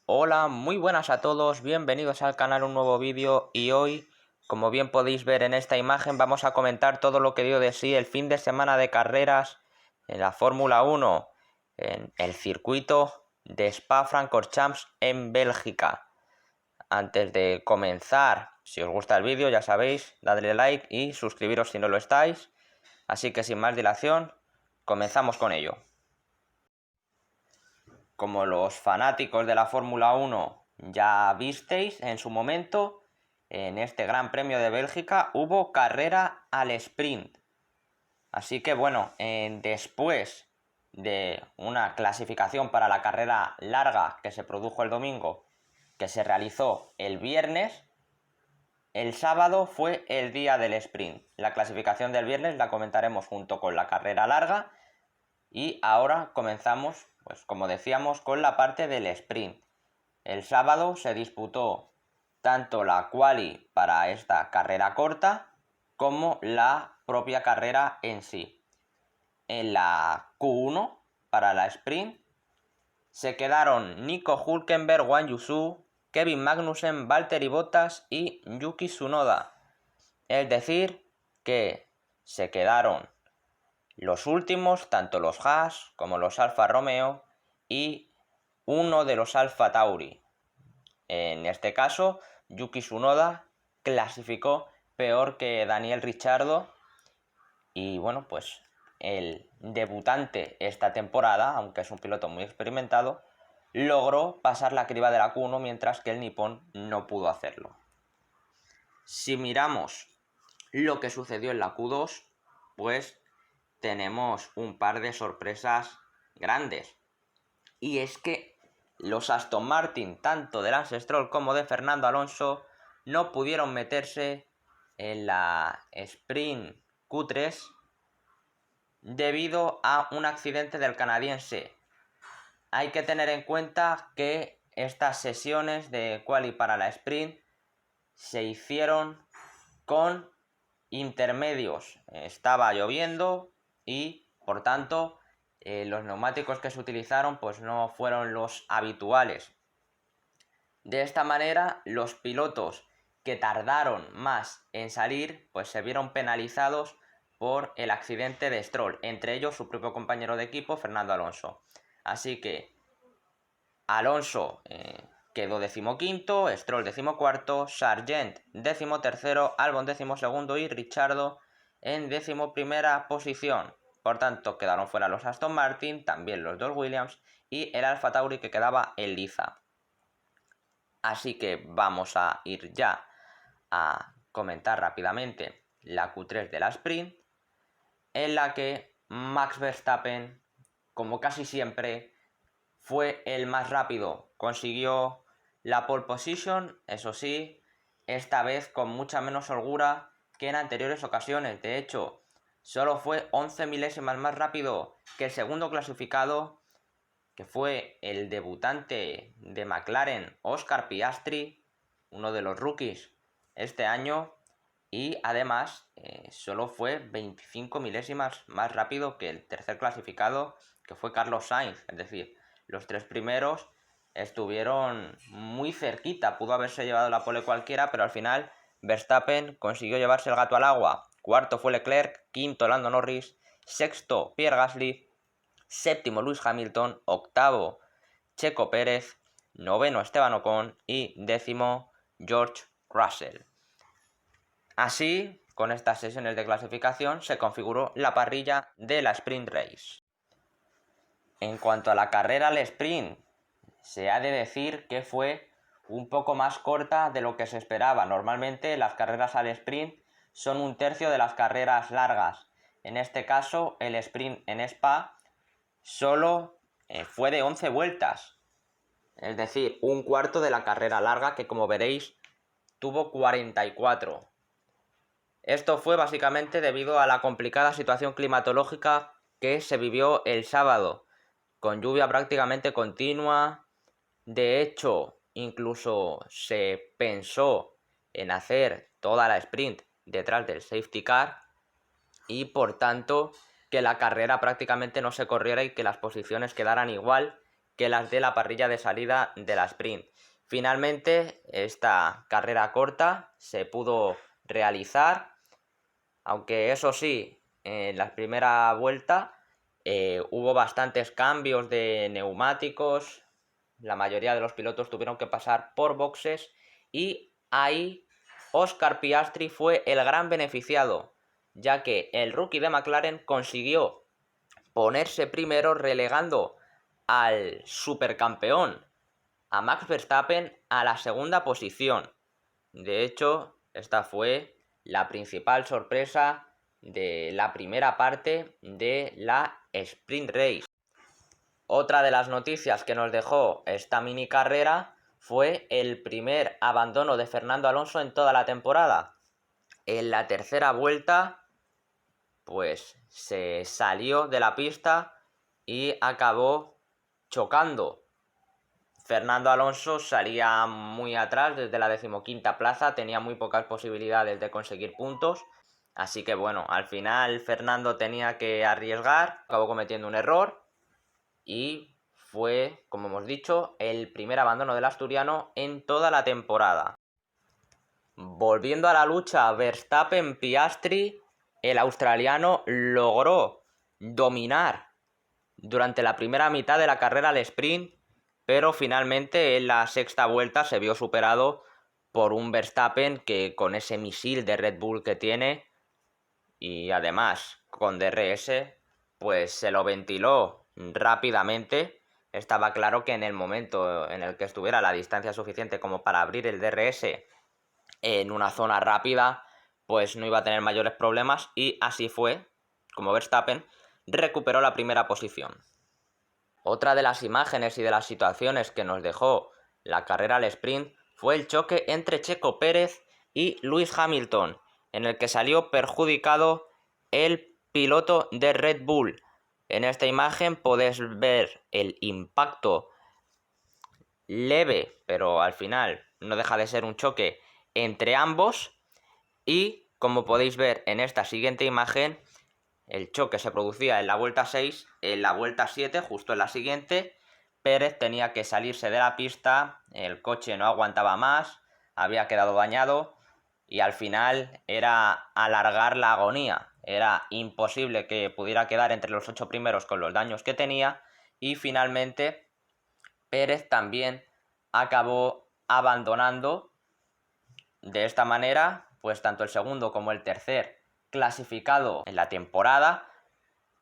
Hola, muy buenas a todos, bienvenidos al canal, un nuevo vídeo y hoy, como bien podéis ver en esta imagen, vamos a comentar todo lo que dio de sí el fin de semana de carreras en la Fórmula 1, en el circuito de Spa-Francorchamps en Bélgica. Antes de comenzar, si os gusta el vídeo ya sabéis, dadle like y suscribiros si no lo estáis. Así que sin más dilación, comenzamos con ello. Como los fanáticos de la Fórmula 1 ya visteis en su momento, en este Gran Premio de Bélgica hubo carrera al sprint. Así que bueno, después de una clasificación para la carrera larga que se produjo el domingo, que se realizó el viernes, el sábado fue el día del sprint. La clasificación del viernes la comentaremos junto con la carrera larga. Y ahora comenzamos, pues como decíamos, con la parte del sprint. El sábado se disputó tanto la quali para esta carrera corta como la propia carrera en sí. En la Q1 para la sprint se quedaron Nico Hülkenberg, Guan Yusu, Kevin Magnussen, Valtteri Bottas y Yuki Tsunoda. Es decir, que se quedaron los últimos, tanto los Haas como los Alfa Romeo y uno de los Alfa Tauri. En este caso, Yuki Tsunoda clasificó peor que Daniel Ricciardo y bueno, pues el debutante esta temporada, aunque es un piloto muy experimentado, logró pasar la criba de la Q1 mientras que el nipón no pudo hacerlo. Si miramos lo que sucedió en la Q2, pues tenemos un par de sorpresas grandes. Y es que los Aston Martin, tanto de Lance Stroll como de Fernando Alonso, no pudieron meterse en la sprint Q3 debido a un accidente del canadiense. Hay que tener en cuenta que estas sesiones de quali para la sprint se hicieron con intermedios. Estaba lloviendo y por tanto los neumáticos que se utilizaron pues no fueron los habituales. De esta manera los pilotos que tardaron más en salir pues se vieron penalizados por el accidente de Stroll, entre ellos su propio compañero de equipo Fernando Alonso. Así que Alonso quedó 15º, Stroll 14º, Sargent 13º, Albon 12º y Ricciardo en 11ª posición. Por tanto, quedaron fuera los Aston Martin, también los dos Williams y el Alfa Tauri que quedaba en liza. Así que vamos a ir ya a comentar rápidamente la Q3 de la sprint, en la que Max Verstappen, como casi siempre, fue el más rápido, consiguió la pole position, eso sí, esta vez con mucha menos holgura que en anteriores ocasiones. De hecho, solo fue 11 milésimas más rápido que el segundo clasificado, que fue el debutante de McLaren, Oscar Piastri, uno de los rookies este año, y además solo fue 25 milésimas más rápido que el tercer clasificado, que fue Carlos Sainz. Es decir, los tres primeros estuvieron muy cerquita, pudo haberse llevado la pole cualquiera, pero al final Verstappen consiguió llevarse el gato al agua. Cuarto fue Leclerc, quinto Lando Norris, sexto Pierre Gasly, séptimo Lewis Hamilton, octavo Checo Pérez, noveno Esteban Ocon y décimo George Russell. Así, con estas sesiones de clasificación se configuró la parrilla de la Sprint Race. En cuanto a la carrera al sprint, se ha de decir que fue un poco más corta de lo que se esperaba. Normalmente las carreras al sprint son un tercio de las carreras largas. En este caso, el sprint en Spa solo fue de 11 vueltas. Es decir, un cuarto de la carrera larga que, como veréis, tuvo 44. Esto fue básicamente debido a la complicada situación climatológica que se vivió el sábado, con lluvia prácticamente continua. De hecho, incluso se pensó en hacer toda la sprint detrás del safety car y por tanto que la carrera prácticamente no se corriera y que las posiciones quedaran igual que las de la parrilla de salida de la sprint. Finalmente, esta carrera corta se pudo realizar, aunque eso sí, en la primera vuelta hubo bastantes cambios de neumáticos, la mayoría de los pilotos tuvieron que pasar por boxes y ahí Oscar Piastri fue el gran beneficiado, ya que el rookie de McLaren consiguió ponerse primero relegando al supercampeón, a Max Verstappen, a la segunda posición. De hecho, esta fue la principal sorpresa de la primera parte de la Sprint Race. Otra de las noticias que nos dejó esta mini carrera fue el primer abandono de Fernando Alonso en toda la temporada. En la tercera vuelta, pues se salió de la pista y acabó chocando. Fernando Alonso salía muy atrás desde la 15ª plaza, tenía muy pocas posibilidades de conseguir puntos, así que bueno, al final Fernando tenía que arriesgar, acabó cometiendo un error y fue, como hemos dicho, el primer abandono del asturiano en toda la temporada. Volviendo a la lucha Verstappen-Piastri, el australiano logró dominar durante la primera mitad de la carrera al sprint, pero finalmente en la sexta vuelta se vio superado por un Verstappen que con ese misil de Red Bull que tiene y además con DRS, pues se lo ventiló rápidamente. Estaba claro que en el momento en el que estuviera la distancia suficiente como para abrir el DRS en una zona rápida, pues no iba a tener mayores problemas y así fue como Verstappen recuperó la primera posición. Otra de las imágenes y de las situaciones que nos dejó la carrera al sprint fue el choque entre Checo Pérez y Lewis Hamilton, en el que salió perjudicado el piloto de Red Bull. En esta imagen podéis ver el impacto leve, pero al final no deja de ser un choque entre ambos y, como podéis ver en esta siguiente imagen, el choque se producía en la vuelta 6, en la vuelta 7, justo en la siguiente, Pérez tenía que salirse de la pista, el coche no aguantaba más, había quedado dañado y al final era alargar la agonía. Era imposible que pudiera quedar entre los 8 primeros con los daños que tenía y finalmente Pérez también acabó abandonando. De esta manera, pues tanto el segundo como el tercer clasificado en la temporada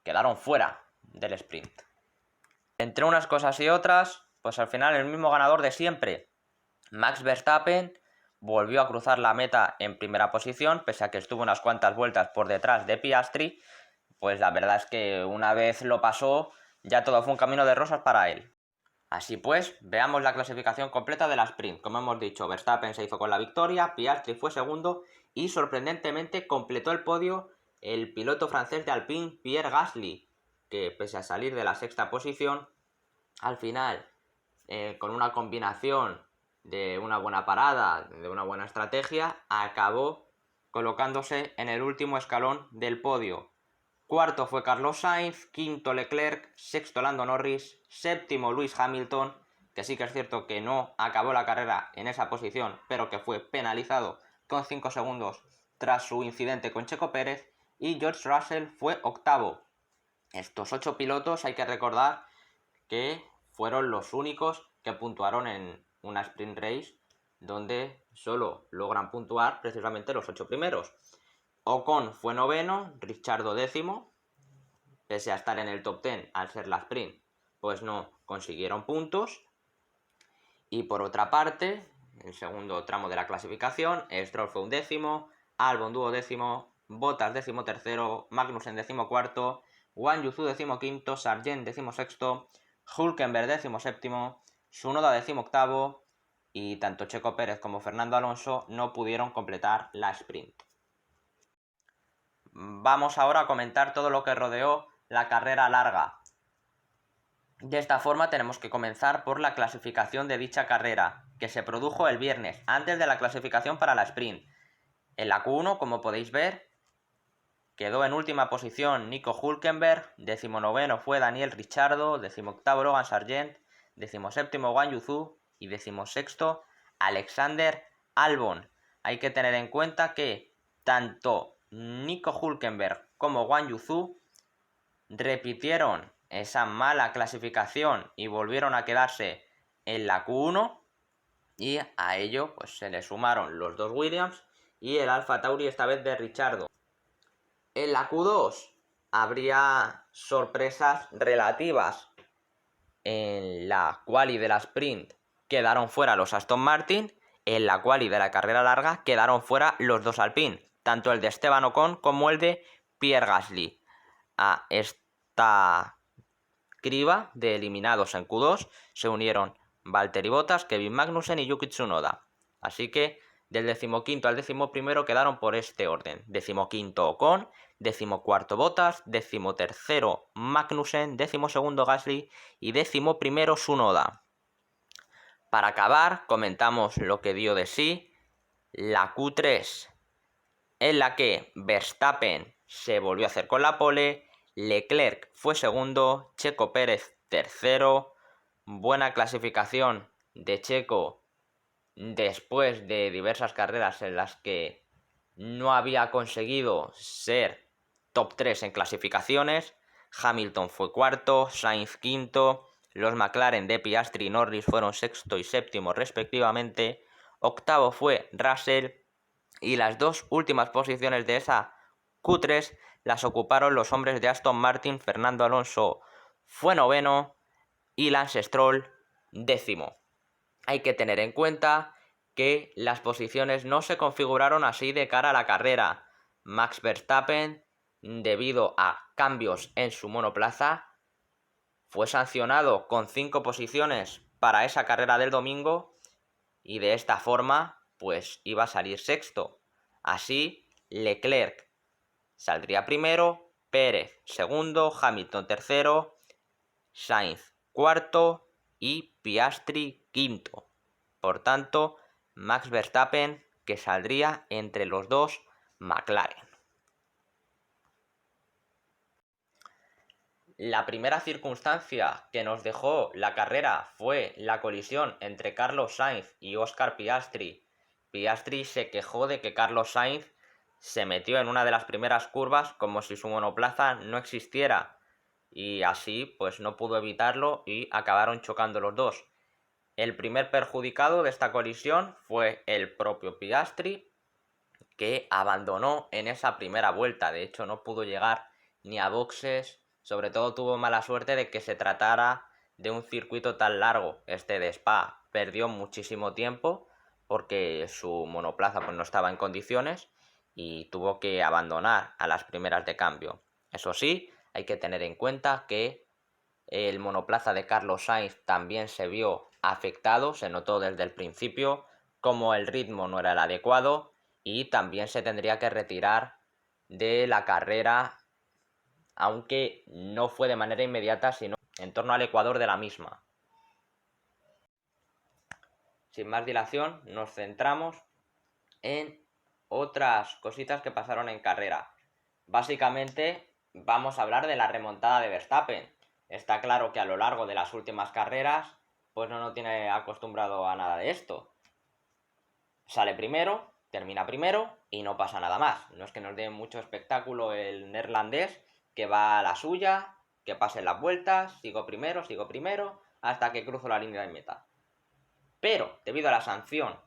quedaron fuera del sprint. Entre unas cosas y otras, pues al final el mismo ganador de siempre, Max Verstappen, volvió a cruzar la meta en primera posición, pese a que estuvo unas cuantas vueltas por detrás de Piastri. Pues la verdad es que una vez lo pasó, ya todo fue un camino de rosas para él. Así pues, veamos la clasificación completa de la sprint. Como hemos dicho, Verstappen se hizo con la victoria, Piastri fue segundo y sorprendentemente completó el podio el piloto francés de Alpine, Pierre Gasly, que pese a salir de la sexta posición, al final, con una combinación de una buena parada, de una buena estrategia, acabó colocándose en el último escalón del podio. Cuarto fue Carlos Sainz, quinto Leclerc, sexto Lando Norris, séptimo Lewis Hamilton, que sí que es cierto que no acabó la carrera en esa posición, pero que fue penalizado con 5 segundos tras su incidente con Checo Pérez, y George Russell fue octavo. Estos 8 pilotos hay que recordar que fueron los únicos que puntuaron en una sprint race donde solo logran puntuar precisamente los 8 primeros. Ocon fue noveno, Ricciardo décimo, pese a estar en el top 10 al ser la sprint, pues no consiguieron puntos. Y por otra parte, el segundo tramo de la clasificación, Stroll fue un décimo, Albon duodécimo, Bottas décimo tercero, Magnussen décimo cuarto, Guan Yu Zhou décimo quinto, Sargent décimo sexto, Hülkenberg décimo séptimo, Tsunoda décimo octavo y tanto Checo Pérez como Fernando Alonso no pudieron completar la sprint. Vamos ahora a comentar todo lo que rodeó la carrera larga. De esta forma tenemos que comenzar por la clasificación de dicha carrera, que se produjo el viernes, antes de la clasificación para la sprint. En la Q1, como podéis ver, quedó en última posición Nico Hülkenberg, 19º fue Daniel Ricciardo, 18º Logan Sargent, 17º Guan Yu Zhou y 16º Alexander Albon. Hay que tener en cuenta que tanto Nico Hülkenberg como Guan Yu Zhou repitieron esa mala clasificación y volvieron a quedarse en la Q1, y a ello pues se le sumaron los dos Williams y el Alfa Tauri, esta vez de Ricciardo. En la Q2 habría sorpresas relativas. En la quali de la sprint quedaron fuera los Aston Martin. En la quali de la carrera larga quedaron fuera los dos Alpine, tanto el de Esteban Ocon como el de Pierre Gasly. A esta criba de eliminados en Q2 se unieron Valtteri Bottas, Kevin Magnussen y Yuki Tsunoda. Así que del 15º al 11º quedaron por este orden: 15º Ocon, 14º Bottas, 13º Magnussen, 12º Gasly y 11º Tsunoda. Para acabar, comentamos lo que dio de sí la Q3, en la que Verstappen se volvió a hacer con la pole, Leclerc fue segundo, Checo Pérez tercero. Buena clasificación de Checo después de diversas carreras en las que no había conseguido ser top 3 en clasificaciones. Hamilton fue cuarto, Sainz quinto, los McLaren de Piastri y Norris fueron sexto y séptimo respectivamente, octavo fue Russell, y las dos últimas posiciones de esa Q3 las ocuparon los hombres de Aston Martin. Fernando Alonso fue noveno y Lance Stroll décimo. Hay que tener en cuenta que las posiciones no se configuraron así de cara a la carrera. Max Verstappen, debido a cambios en su monoplaza, fue sancionado con 5 posiciones para esa carrera del domingo y de esta forma pues iba a salir sexto. Así, Leclerc saldría primero, Pérez segundo, Hamilton tercero, Sainz cuarto y Piastri quinto. Por tanto, Max Verstappen, que saldría entre los dos McLaren. La primera circunstancia que nos dejó la carrera fue la colisión entre Carlos Sainz y Oscar Piastri. Piastri se quejó de que Carlos Sainz se metió en una de las primeras curvas como si su monoplaza no existiera, y así pues no pudo evitarlo y acabaron chocando los dos. El primer perjudicado de esta colisión fue el propio Piastri, que abandonó en esa primera vuelta. De hecho, no pudo llegar ni a boxes. Sobre todo tuvo mala suerte de que se tratara de un circuito tan largo, este de Spa. Perdió muchísimo tiempo porque su monoplaza pues no estaba en condiciones y tuvo que abandonar a las primeras de cambio. Eso sí, hay que tener en cuenta que el monoplaza de Carlos Sainz también se vio afectado. Se notó desde el principio como el ritmo no era el adecuado y también se tendría que retirar de la carrera, aunque no fue de manera inmediata, sino en torno al ecuador de la misma. Sin más dilación, nos centramos en otras cositas que pasaron en carrera. Básicamente vamos a hablar de la remontada de Verstappen. Está claro que a lo largo de las últimas carreras pues no nos tiene acostumbrado a nada de esto. Sale primero, termina primero y no pasa nada más. No es que nos dé mucho espectáculo el neerlandés, que va a la suya, que pasen las vueltas, sigo primero, hasta que cruzo la línea de meta. Pero, debido a la sanción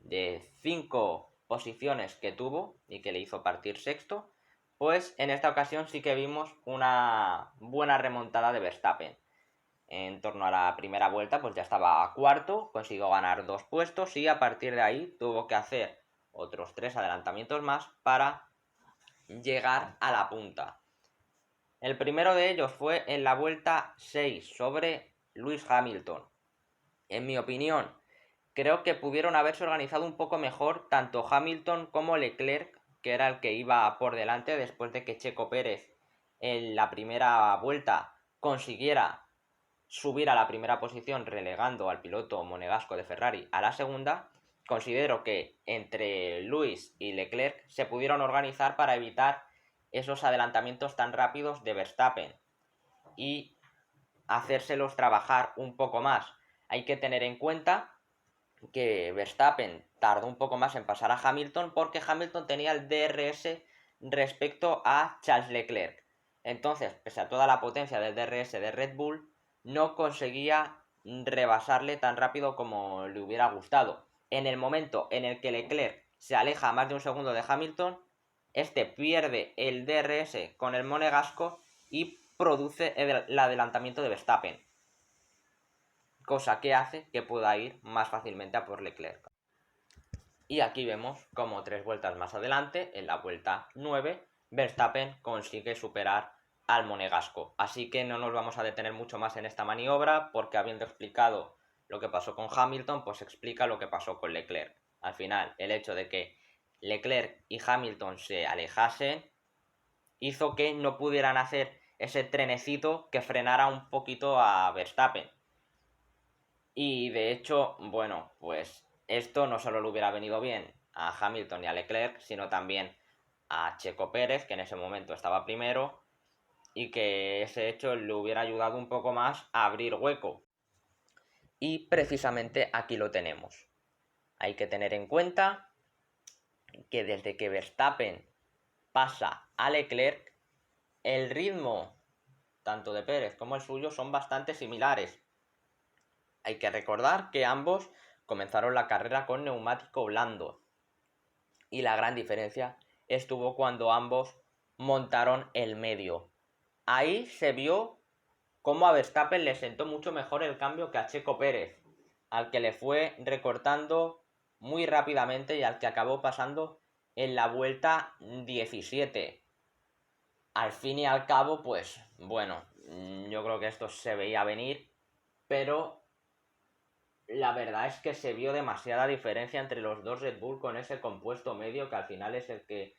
de 5 posiciones que tuvo y que le hizo partir sexto, pues en esta ocasión sí que vimos una buena remontada de Verstappen. En torno a la primera vuelta pues ya estaba a cuarto, consiguió ganar 2 puestos y a partir de ahí tuvo que hacer otros 3 adelantamientos más para llegar a la punta. El primero de ellos fue en la vuelta 6 sobre Lewis Hamilton. En mi opinión, creo que pudieron haberse organizado un poco mejor tanto Hamilton como Leclerc, que era el que iba por delante después de que Checo Pérez en la primera vuelta consiguiera subir a la primera posición relegando al piloto monegasco de Ferrari a la segunda. Considero que entre Lewis y Leclerc se pudieron organizar para evitar esos adelantamientos tan rápidos de Verstappen, y hacérselos trabajar un poco más. Hay que tener en cuenta que Verstappen tardó un poco más en pasar a Hamilton porque Hamilton tenía el DRS respecto a Charles Leclerc. Entonces, pese a toda la potencia del DRS de Red Bull, no conseguía rebasarle tan rápido como le hubiera gustado. En el momento en el que Leclerc se aleja más de un segundo de Hamilton, este pierde el DRS con el monegasco y produce el adelantamiento de Verstappen, cosa que hace que pueda ir más fácilmente a por Leclerc. Y aquí vemos como 3 vueltas más adelante, en la vuelta 9, Verstappen consigue superar al monegasco. Así que no nos vamos a detener mucho más en esta maniobra, porque habiendo explicado lo que pasó con Hamilton, pues explica lo que pasó con Leclerc. Al final, el hecho de que Leclerc y Hamilton se alejasen hizo que no pudieran hacer ese trenecito que frenara un poquito a Verstappen. Y de hecho, bueno, pues esto no solo le hubiera venido bien a Hamilton y a Leclerc, sino también a Checo Pérez, que en ese momento estaba primero, y que ese hecho le hubiera ayudado un poco más a abrir hueco. Y precisamente aquí lo tenemos. Hay que tener en cuenta que desde que Verstappen pasa a Leclerc, el ritmo tanto de Pérez como el suyo son bastante similares. Hay que recordar que ambos comenzaron la carrera con neumático blando. Y la gran diferencia estuvo cuando ambos montaron el medio. Ahí se vio cómo a Verstappen le sentó mucho mejor el cambio que a Checo Pérez, al que le fue recortando muy rápidamente y al que acabó pasando en la vuelta 17. Al fin y al cabo, pues bueno, yo creo que esto se veía venir, pero la verdad es que se vio demasiada diferencia entre los dos Red Bull con ese compuesto medio que al final es el que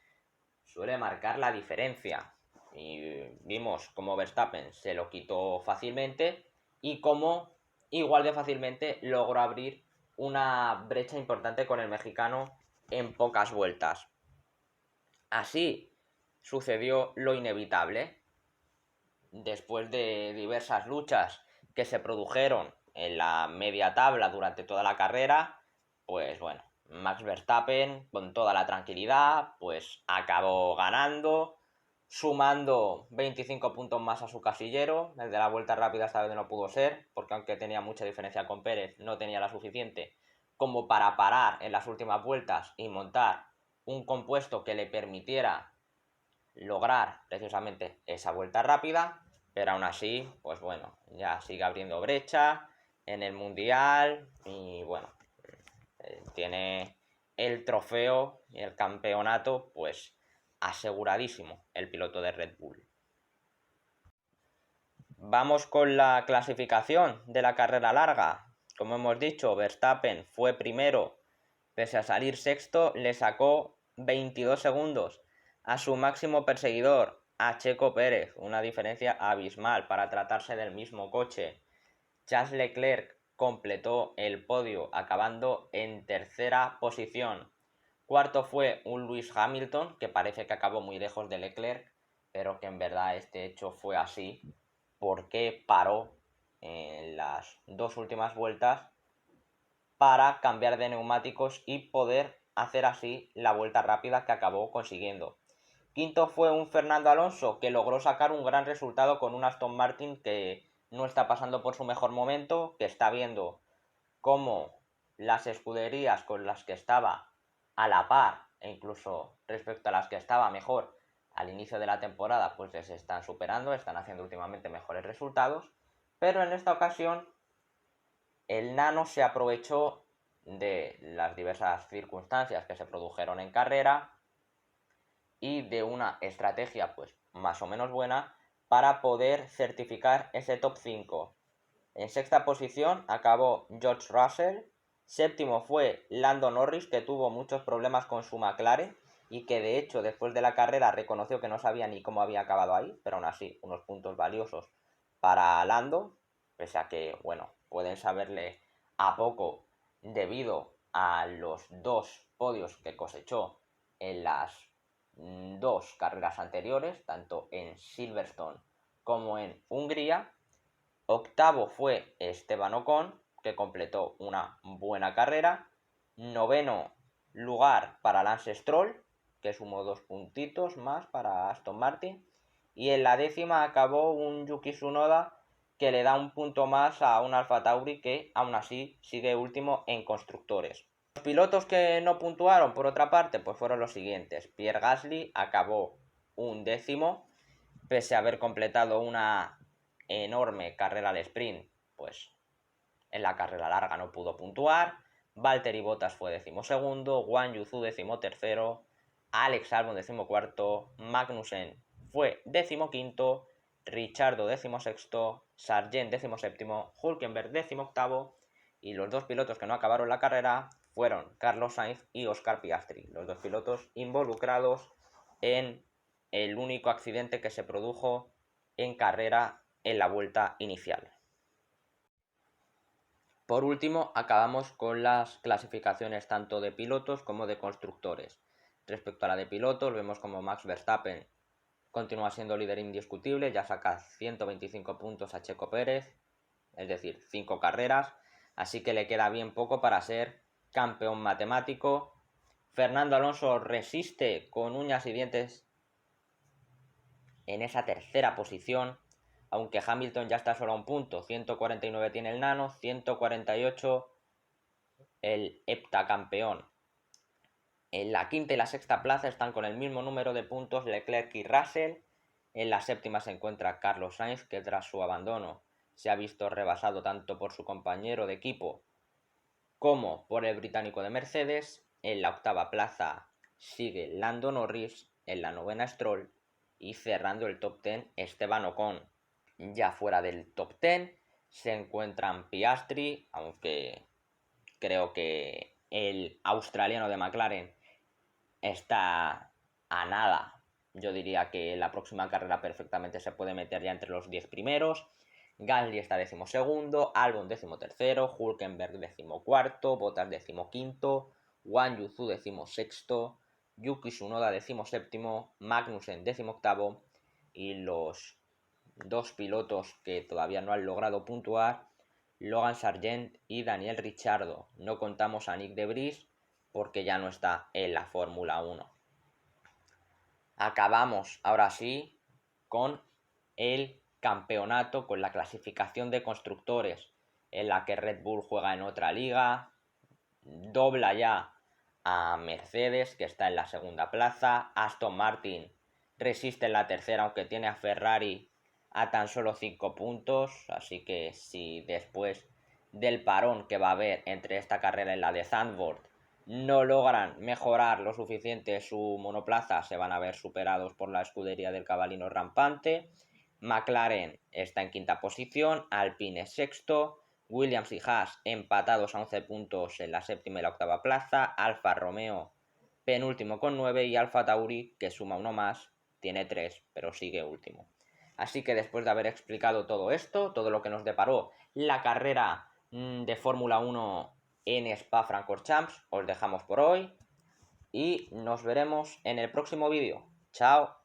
suele marcar la diferencia. Y vimos cómo Verstappen se lo quitó fácilmente y cómo igual de fácilmente logró abrir una brecha importante con el mexicano en pocas vueltas. Así sucedió lo inevitable. Después de diversas luchas que se produjeron en la media tabla durante toda la carrera, pues bueno, Max Verstappen con toda la tranquilidad pues acabó ganando, sumando 25 puntos más a su casillero. El de la vuelta rápida esta vez no pudo ser, porque aunque tenía mucha diferencia con Pérez, no tenía la suficiente como para parar en las últimas vueltas y montar un compuesto que le permitiera lograr precisamente esa vuelta rápida, pero aún así, pues bueno, ya sigue abriendo brecha en el mundial y bueno, tiene el trofeo y el campeonato pues aseguradísimo el piloto de Red Bull. Vamos con la clasificación de la carrera larga. Como hemos dicho, Verstappen fue primero, pese a salir sexto, le sacó 22 segundos a su máximo perseguidor, a Checo Pérez, una diferencia abismal para tratarse del mismo coche. Charles Leclerc completó el podio acabando en tercera posición. Cuarto fue un Lewis Hamilton, que parece que acabó muy lejos de Leclerc, pero que en verdad este hecho fue así porque paró en las dos últimas vueltas para cambiar de neumáticos y poder hacer así la vuelta rápida que acabó consiguiendo. Quinto fue un Fernando Alonso que logró sacar un gran resultado con un Aston Martin que no está pasando por su mejor momento, que está viendo cómo las escuderías con las que estaba a la par e incluso respecto a las que estaba mejor al inicio de la temporada, pues les están superando, están haciendo últimamente mejores resultados, pero en esta ocasión el Nano se aprovechó de las diversas circunstancias que se produjeron en carrera y de una estrategia pues más o menos buena para poder certificar ese top 5. En sexta posición acabó George Russell, séptimo fue Lando Norris, que tuvo muchos problemas con su McLaren y que de hecho después de la carrera reconoció que no sabía ni cómo había acabado ahí, pero aún así unos puntos valiosos para Lando, pese a que, bueno, pueden saberle a poco debido a los dos podios que cosechó en las dos carreras anteriores, tanto en Silverstone como en Hungría. Octavo fue Esteban Ocon, que completó una buena carrera. Noveno lugar para Lance Stroll, que sumó 2 puntitos más para Aston Martin. Y en la décima acabó un Yuki Tsunoda, que le da un punto más a un Alfa Tauri, que aún así sigue último en constructores. Los pilotos que no puntuaron, por otra parte, pues fueron los siguientes. Pierre Gasly acabó un décimo, pese a haber completado una enorme carrera al sprint, pues en la carrera larga no pudo puntuar. Valtteri Bottas fue 12º, Guan Yu Zhou 13º, Alex Albon 14º, Magnussen fue 15º, Ricciardo 16º, Sargent 17º, Hülkenberg 18º, y los dos pilotos que no acabaron la carrera fueron Carlos Sainz y Oscar Piastri, los dos pilotos involucrados en el único accidente que se produjo en carrera en la vuelta inicial. Por último, acabamos con las clasificaciones tanto de pilotos como de constructores. Respecto a la de pilotos, vemos como Max Verstappen continúa siendo líder indiscutible, ya saca 125 puntos a Checo Pérez, es decir, 5 carreras, así que le queda bien poco para ser campeón matemático. Fernando Alonso resiste con uñas y dientes en esa tercera posición, aunque Hamilton ya está solo a un punto. 149 tiene el nano, 148 el heptacampeón. En la quinta y la sexta plaza están con el mismo número de puntos Leclerc y Russell. En la séptima se encuentra Carlos Sainz, que tras su abandono se ha visto rebasado tanto por su compañero de equipo como por el británico de Mercedes. En la octava plaza sigue Lando Norris, en la novena Stroll, y cerrando el top 10 Esteban Ocon. Ya fuera del top 10 se encuentran Piastri, aunque creo que el australiano de McLaren está a nada. Yo diría que en la próxima carrera perfectamente se puede meter ya entre los 10 primeros. Gasly está 12º, Albon 13º, Hülkenberg 14º, Bottas 15º, Guan Yu Zhou 16º, Yuki Tsunoda 17º, Magnussen 18º, y los dos pilotos que todavía no han logrado puntuar, Logan Sargent y Daniel Ricciardo. No contamos a Nick de Vries porque ya no está en la Fórmula 1. Acabamos ahora sí con el campeonato, con la clasificación de constructores, en la que Red Bull juega en otra liga, dobla ya a Mercedes, que está en la segunda plaza. Aston Martin resiste en la tercera, aunque tiene a Ferrari a tan solo 5 puntos, así que si después del parón que va a haber entre esta carrera y la de Zandvoort no logran mejorar lo suficiente su monoplaza, se van a ver superados por la escudería del cabalino rampante. McLaren está en quinta posición, Alpine es sexto, Williams y Haas empatados a 11 puntos en la séptima y la octava plaza, Alfa Romeo penúltimo con 9 y Alfa Tauri, que suma uno más, tiene 3, pero sigue último. Así que después de haber explicado todo esto, todo lo que nos deparó la carrera de Fórmula 1 en Spa-Francorchamps, os dejamos por hoy y nos veremos en el próximo vídeo. Chao.